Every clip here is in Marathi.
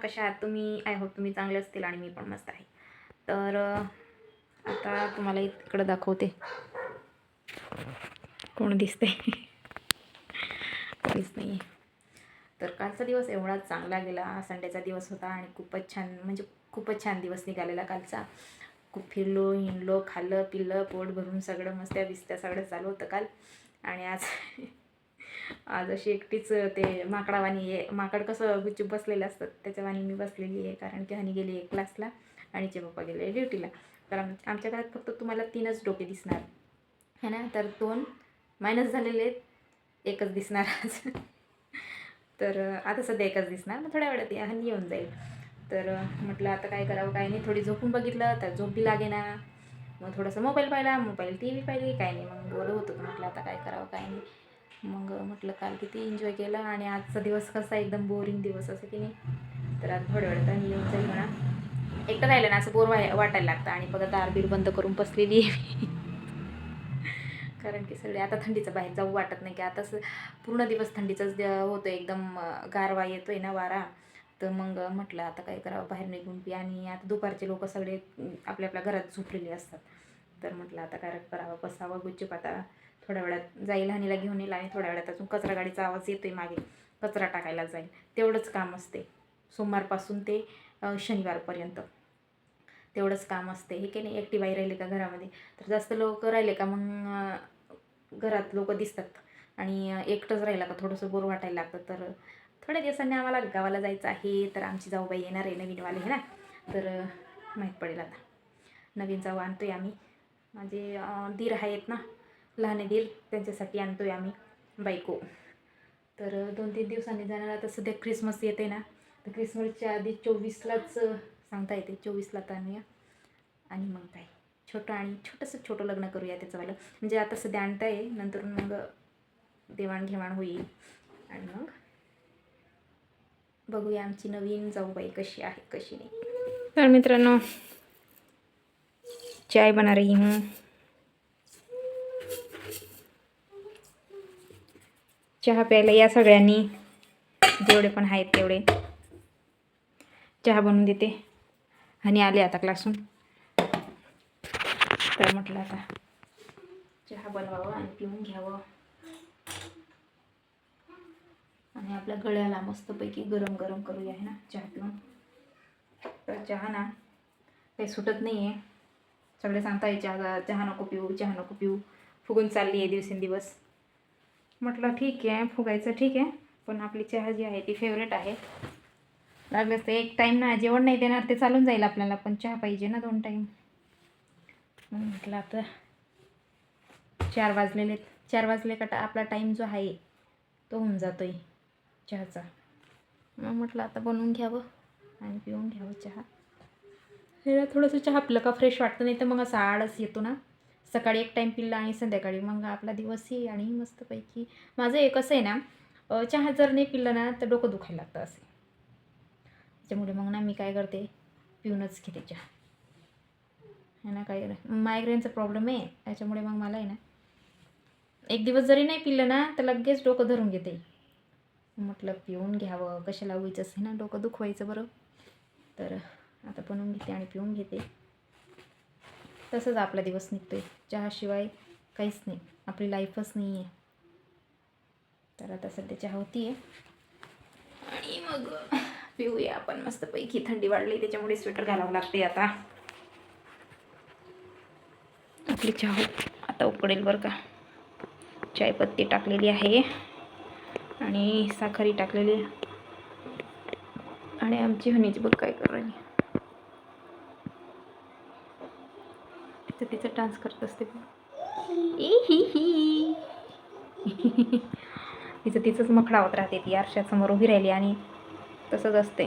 कशा आहात तुम्ही? आय होप तुम्ही चांगले असतील आणि मी पण मस्त आहे. तर आता तुम्हाला इकडं दाखवते कोण दिसते. कोणीच नाही. तर कालचा दिवस एवढा चांगला गेला. संडेचा दिवस होता आणि खूपच छान, म्हणजे खूपच छान दिवस निघालेला कालचा. खूप फिरलो, हिंडलो, खाल्लं पिल्लं, पोट भरून सगळं मस्त्या बिस्त्या सगळं चालू होतं काल. आणि आज अशी एकटीच ते माकडावानी आहे. माकड कसं गुपचूप बसलेलं असतं त्याच्यावानी मी बसलेली आहे, कारण की हनी गेली आहे क्लासला आणि चे पप्पा गेले ड्युटीला. तर आमच्या घरात फक्त तुम्हाला 3च डोके दिसणार है ना. तर 2 मायनस झालेले आहेत, एकच दिसणार आज. तर आता सध्या एकच दिसणार, मग थोड्या वेळात हनी येऊन जाईल. तर म्हटलं आता काय करावं काय नाही. थोडी झोपून बघितलं तर झोप बी लागे ना. मग थोडंसं मोबाईल पाहिला, मोबाईल टी व्ही पाहिली, काय नाही. मग बोलत होतं, म्हटलं आता काय करावं काय नाही. मग म्हटलं काल किती एन्जॉय केला आणि आजचा दिवस कसा एकदम बोरिंग दिवस असं की नाही. तर आज थोड्या वेळात आणि येऊन जाईल म्हणा. एकटं राहिलं ना असं बोर वाटायला लागतं. आणि बघा दारबीर बंद करून बसलेली आहे मी. कारण की सगळे आता थंडीचं बाहेर जाऊ वाटत नाही, की आताच पूर्ण दिवस थंडीचाच होतं, एकदम गारवा येतोय ना वारा. तर मग म्हटलं आता काय करावं बाहेर निघून पी. आणि आता दुपारचे लोक सगळे आपल्या आपल्या घरात झोपलेले असतात. तर म्हटलं आता काय करावं, बसावं गुपचूप. आता थोड्या वेळात जाईल, हनीला घेऊन येईल आणि थोड्या वेळात अजून कचरा गाडीचा आवाज येतोय मागे, कचरा टाकायला जाईल. तेवढंच काम असते सोमवारपासून ते शनिवारपर्यंत. तेवढंच काम असते हे की नाही. एकटी बाई राहिले का घरामध्ये, तर जास्त लोक राहिले का मग घरात लोक दिसतात. आणि एकटंच राहिलं का थोडंसं बोर वाटायला लागतं. तर थोड्या दिवसांनी आम्हाला गावाला जायचं आहे. तर आमची जाऊबाई येणार आहे नवीनवाले आहे ना. तर माहीत पडेल आता. नवीन जाऊ आणतो आहे आम्ही. माझे दीर आहेत ना, लहान दीर, त्यांच्यासाठी आणतो आहे आम्ही बायको. तर 2-3 दिवसांनी जाणार. आता सध्या क्रिसमस येते ना, तर क्रिसमसच्या आधी 24लाच सांगता येते, 24ला तर आणूया. आणि मग काय छोटंसं छोटं लग्न करूया त्याचंवालं. म्हणजे आता सध्या आणता आहे, नंतर मग देवाणघेवाण होईल. आणि मग बघूया आमची नवीन जाऊबाई कशी आहे कशी नाही. तर मित्रांनो, चाय बना रही हूँ. चहा प्यायला या सगळ्यांनी, जेवढे पण आहेत तेवढे. चहा बनवून देते. हनी आले आता क्लासून, तर म्हटलं आता चहा बनवावं आणि पिऊन घ्यावं. आणि आपल्या गळ्याला मस्तपैकी गरम गरम करूया आहे ना चहा पिऊन. तर चहा ना काही सुटत नाही आहे. सगळे सांगताय चहा नको पिऊ, चहा नको पिऊ. फुगून चालली आहे दिवसेंदिवस. म्हटलं ठीक आहे, फुगायचं ठीक आहे, पण आपली चहा जी आहे ती फेवरेट आहे. लागलं तर एक टाईम ना जेवण नाही देणार, ते चालून जाईल आपल्याला, पण चहा पाहिजे ना 2 टाईम. म्हटलं आता 4 वाजलेले. 4 वाजले का आपला टाईम जो आहे तो होऊन जातोय चहाचा. मग म्हटलं आता बनवून घ्यावं आणि पिऊन घ्यावं चहा. हे थोडंसं चहा पिलं का फ्रेश वाटतं, नाही तर मग असा आळस येतो ना. सकाळी एक टाईम पिल्ला आणि संध्याकाळी मग आपला दिवसही आणि मस्तपैकी. माझं एक असं आहे ना, चहा जर नाही पिल्लं ना तर डोकं दुखायला लागतं असे. त्याच्यामुळे मग ना मी काय करते, पिऊनच घेते चहा है ना. काय मायग्रेनचा प्रॉब्लेम आहे, त्याच्यामुळे मग मला आहे ना, एक दिवस जरी नाही पिल्लं ना तर लगेच डोकं धरून घेते. म्हटलं पिऊन घ्यावं, कशाला उगीचच आहे ना डोकं दुखवायचं बरं. तर आता बनवून घेते आणि पिऊन घेते. तसंच आपला दिवस निघतोय, चहाशिवाय काहीच नाही, आपली लाईफच नाही आहे. तर आता सध्या चहा होती आहे आणि मग पिऊया आपण मस्तपैकी. थंडी वाढली त्याच्यामुळे स्वेटर घालावं लागते आता. आपली चहा आता उकळेल बरं का. चायपत्ती टाकलेली आहे आणि साखरही टाकलेली आहे. आणि आमची हनीची बघ काय करायली, तिचं डान्स करत असते. तिचंच मखडावत राहते ती. आरशासमोर उभी राहिली आणि तसंच असते.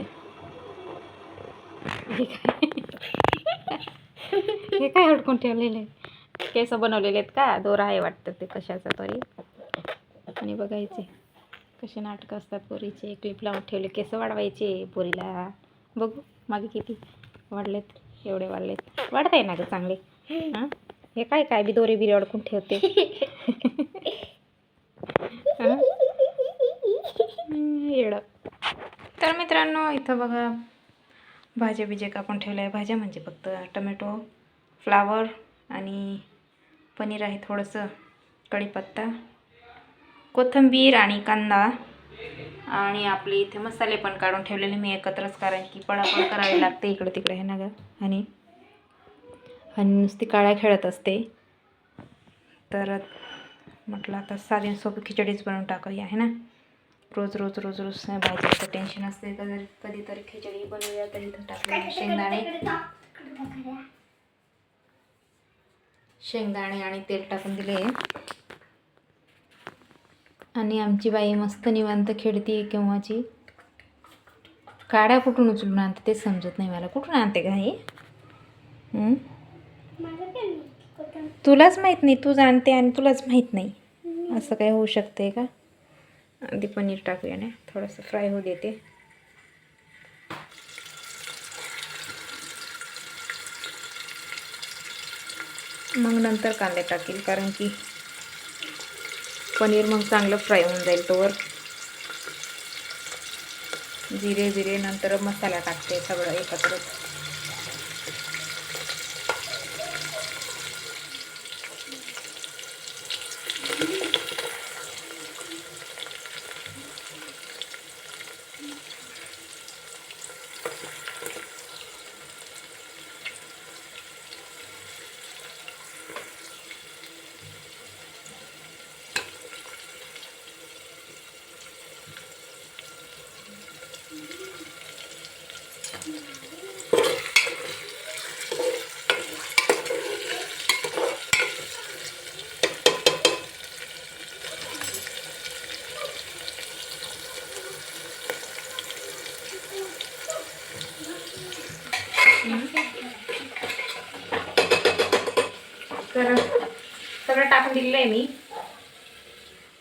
हे काय अडकून ठेवलेले केस बनवलेले आहेत का, दोरा आहे वाटतं ते कशाचा तरी. आणि बघायचे कसे नाटकं असतात पोरीचे. क्लिप लावून ठेवले, केस वाढवायचे पोरीला. बघू मागे किती वाढलेत, एवढे वाढलेत. वाढताय ना ग चांगले. हां, हे काय काय बी दोरे बिरे अडकून ठेवते. येडं. तर मित्रांनो इथं बघा भाज्या बिज्या कापून ठेवल्या आहे. भाज्या म्हणजे फक्त टमॅटो, फ्लावर आणि पनीर आहे थोडंसं, कढीपत्ता, कोथिंबीर आणि कांदा आणि आपले इथे मसाले पण काढून ठेवलेले मी एकत्रच, कारण की पळापळ करावी लागते इकडे तिकडे आहे ना ग. आणि नुसती काळ्या खेळत असते, तर म्हटलं आता साधी सोपी खिचडीच बनवून टाकूया आहे ना. रोज रोज रोज रोज भाजीचं टेन्शन असते, कधीतरी खिचडी बनवूया. तर इथं टाकले शेंगदाणे आणि तेल टाकून दिले. आणि आमची बाई मस्त निवांत खेळती केव्हाची. काड्या कुठून उचलून आणते ते समजत नाही मला, कुठून आणते का हे? तुलाच माहीत नाही, तू जाणते आणि तुलाच माहीत नाही, असं काय होऊ शकते का? आधी पनीर टाकूया ना, थोडंसं फ्राय होऊ देते. मग नंतर कांदे टाकेल, कारण की पनीर मग चांगलं फ्राय होऊन जाईल तोवर. जिरे नंतर मसाला टाकते सगळं एकत्र. तर सगळं टाकून दिलेलं आहे मी.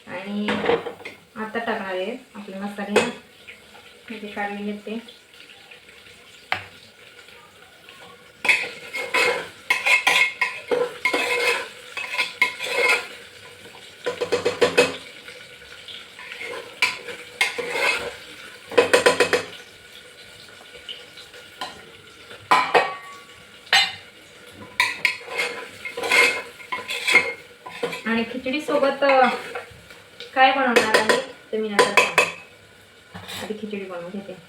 आणि आता टाकणार आहे आपले मसाले म्हणजे काढलेले ते. आणि खिचडी सोबत काय बनवणार आहे ते मी नंतर सांगते. आधी खिचडी बनवून घेते.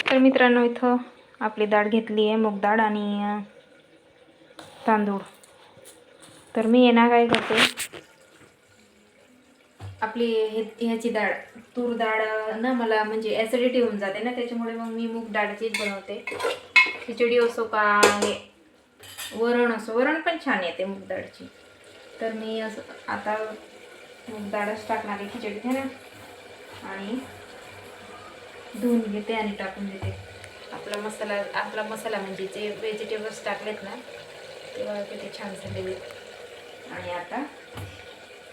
तर मित्रांनो इथं आपली डाळ घेतली आहे, मूग डाळ आणि तांदूळ. तर मी येणार काय करते, आपली ह्याची डाळ, तूर डाळ ना मला म्हणजे ॲसिडिटी होऊन जाते ना, त्याच्यामुळे मग मी मूग डाळचीच बनवते. खिचडी असो का हे वरण असो, वरण पण छान येते मूग डाळची. तर मी असं आता मूग डाळच टाकणार आहे खिचडीत आहे ना. आणि धुवून घेते आणि टाकून देते. आपला मसाला म्हणजे जे व्हेजिटेबल्स टाकलेत ना तेव्हा ते छान झालेले. आणि आता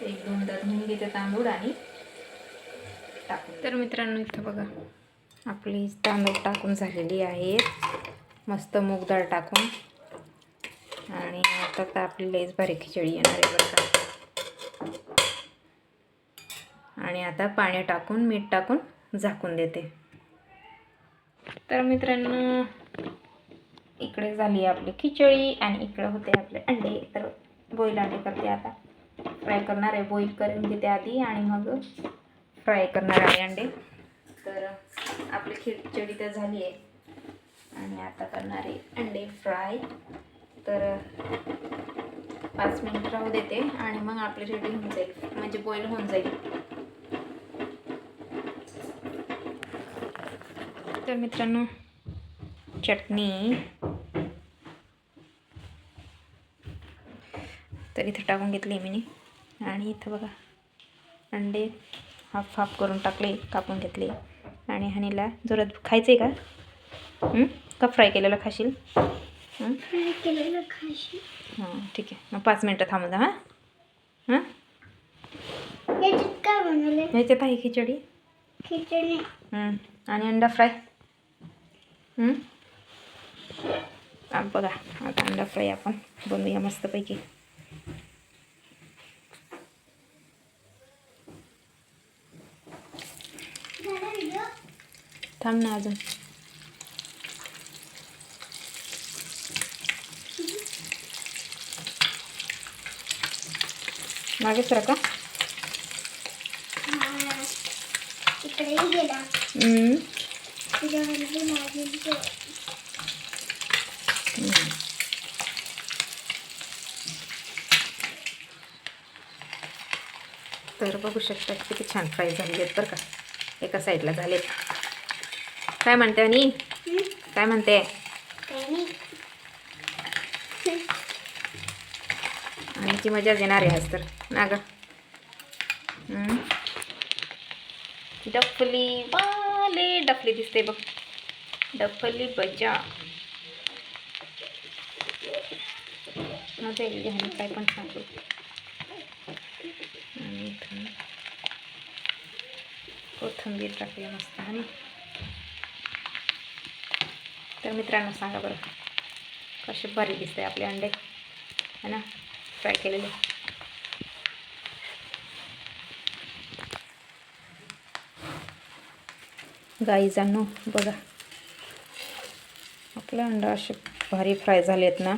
एक दोनदा धुवून घेते तांदूळ आणि टाकून. तर मित्रांनो इथं बघा आपली तांदूळ टाकून झालेली आहे, मस्त मूग डाळ टाकून. आणि आता तर आपली लईच भारी खिचडी येणार आहे बरं का. आणि आता पाणी टाकून मीठ टाकून झाकून देते. तर मित्रांनो इकडे झाली आपली खिचडी आणि इकडे होते आपले अंडे. तर बॉईल अंडे करते आता, फ्राय करणार आहे. बॉईल करून घेते आधी आणि मग फ्राय करणार आहे अंडे. तर आपली खिचडी तर झाली आहे आणि आता करणार आहे अंडे फ्राय. तर 5 मिनिट राहू देते आणि मग आपली रेडी होऊन जाईल, म्हणजे बॉईल होऊन जाईल. तर मित्रांनो चटणी तर इथं टाकून घेतली मी. आणि इथं बघा अंडे हाफ हाफ करून टाकले, कापून घेतले. आणि हनीला जोरात खायचं आहे का? का फ्राय केलेलं खाशील? फ्राय केलेलं खाशील. हां ठीक आहे, मग 5 मिनटं थांबू द्या. हां याच्यात काय बनवले? ह्याच्यात आहे खिचडी खिचडी. आणि अंडा फ्राय. बघा आता अंडा फ्राय आपण बनवूया मस्तपैकी. थांब ना अजून. मागे सर का? इकडेही गेला. तर बघू शकता किती छान फ्राय झाले आहेत बरं का. एका साईडला झालेत. काय म्हणते आणि काय म्हणते? आणि ती मजाच येणार आहे आज तर ना ग. डफली बाले डफली दिसते बघ. डफली बजा माझं घ्याने काय पण सांगतो. आणि कोथिंबीर टाकूया मस्त. आणि तर मित्रांनो सांगा बरं कसे भारी दिसते आपले अंडे है ना फ्राय केलेले. गाईजांनो बघा आपला अंडा असे भारी फ्राय झालेत ना.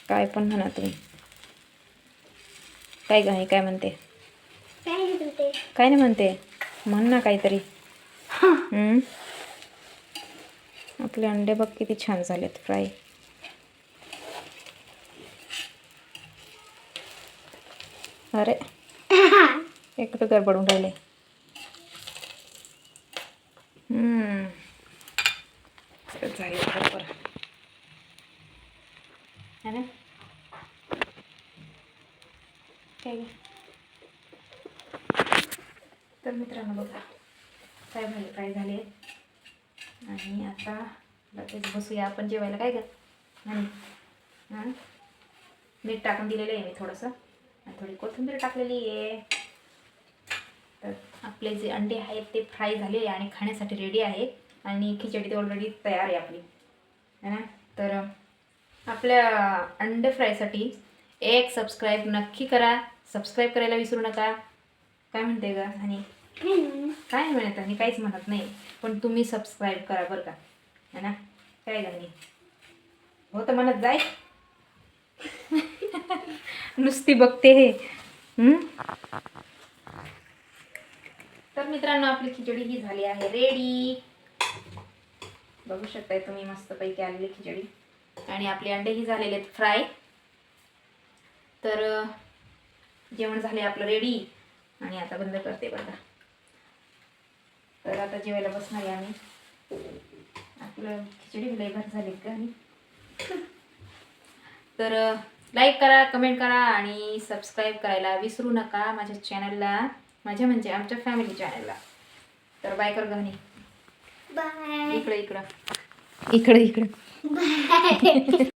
काय पण म्हणा तुम्ही. काय गाई काय म्हणते? काय नाही म्हणते, म्हण ना काहीतरी. आपले अंडे बघ किती छान झालेत फ्राय. अरे इकडं गडबडून राहिले. झाले बरोबर है ना. काय तर मित्रांनो बघा काय झाले काय झाले. आणि आता लगेच बसूया आपण जेवायला. काय कर आणि मीठ टाकून दिलेलं आहे मी थोडंसं आणि थोडी कोथिंबीर टाकलेली आहे. तर आपले जे अंडे आहेत ते फ्राय झाले आणि खाण्यासाठी रेडी आहे. आणि खिचडी ते ऑलरेडी तयार आहे आपली है ना. तर आपल्या अंडे फ्रायसाठी एक सबस्क्राईब नक्की करा. सबस्क्राईब करायला विसरू नका. काय म्हणते का? आणि काय नाही म्हणत मी काहीच म्हणत नाही, पण तुम्ही सबस्क्राईब करा बरं का है ना. काय गाणी हो तर म्हणत जाय. नुसती बघते हे. तर मित्रांनो आपली खिचडी ही झाली आहे रेडी. बघू शकताय तुम्ही मस्तपैकी आलेली खिचडी. आणि आपले अंडे ही झालेले आहेत फ्राय. तर जेवण झाले आपलं रेडी. आणि आता बंद करते बघा. तर आता जेवायला बसणार आहे आम्ही. आपलं खिचडी लई भारी झाली का. तर लाईक करा, कमेंट करा आणि सबस्क्राईब करायला विसरू नका माझ्या चॅनलला, माझ्या म्हणजे आमच्या फॅमिली चॅनलला. तर बाय कर गहनी. बाय. इकडं इकडं इकडं इकडं.